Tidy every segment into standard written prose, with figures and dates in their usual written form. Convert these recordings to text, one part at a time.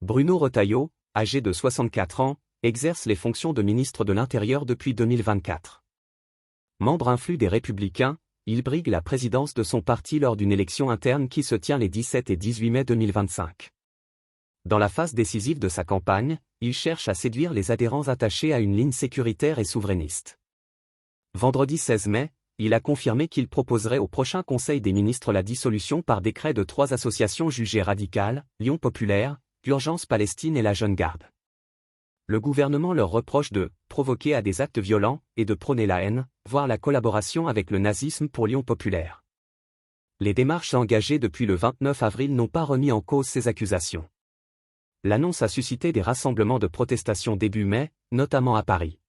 Bruno Retailleau, âgé de 64 ans, exerce les fonctions de ministre de l'Intérieur depuis 2024. Membre influx des Républicains, il brigue la présidence de son parti lors d'une élection interne qui se tient les 17 et 18 mai 2025. Dans la phase décisive de sa campagne, il cherche à séduire les adhérents attachés à une ligne sécuritaire et souverainiste. Vendredi 16 mai, il a confirmé qu'il proposerait au prochain Conseil des ministres la dissolution par décret de 3 associations jugées radicales, Lyon Populaire, Urgence Palestine et la Jeune Garde. Le gouvernement leur reproche de provoquer à des actes violents et de prôner la haine, voire la collaboration avec le nazisme pour Lyon Populaire. Les démarches engagées depuis le 29 avril n'ont pas remis en cause ces accusations. L'annonce a suscité des rassemblements de protestation début mai, notamment à Paris.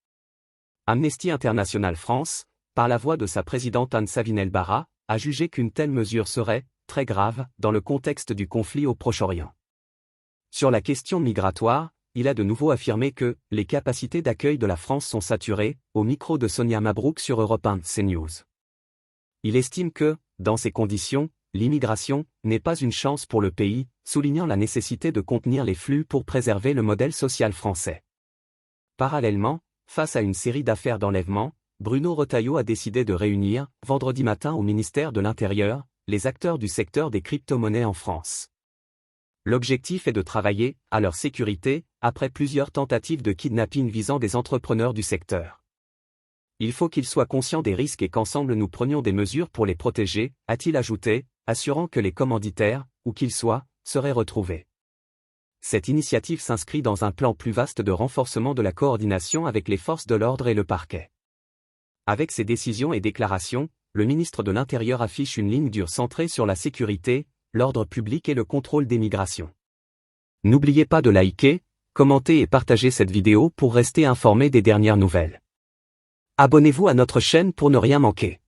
Amnesty International France, par la voix de sa présidente Anne Savinel-Barra, a jugé qu'une telle mesure serait très grave dans le contexte du conflit au Proche-Orient. Sur la question migratoire, il a de nouveau affirmé que les capacités d'accueil de la France sont saturées, au micro de Sonia Mabrouk sur Europe 1 CNews. Il estime que, dans ces conditions, l'immigration n'est pas une chance pour le pays, soulignant la nécessité de contenir les flux pour préserver le modèle social français. Parallèlement, face à une série d'affaires d'enlèvement, Bruno Retailleau a décidé de réunir, vendredi matin au ministère de l'Intérieur, les acteurs du secteur des crypto-monnaies en France. L'objectif est de travailler à leur sécurité, après plusieurs tentatives de kidnapping visant des entrepreneurs du secteur. Il faut qu'ils soient conscients des risques et qu'ensemble nous prenions des mesures pour les protéger, a-t-il ajouté, assurant que les commanditaires, où qu'ils soient, seraient retrouvés. Cette initiative s'inscrit dans un plan plus vaste de renforcement de la coordination avec les forces de l'ordre et le parquet. Avec ces décisions et déclarations, le ministre de l'Intérieur affiche une ligne dure centrée sur la sécurité, l'ordre public et le contrôle des migrations. N'oubliez pas de liker, commenter et partager cette vidéo pour rester informé des dernières nouvelles. Abonnez-vous à notre chaîne pour ne rien manquer.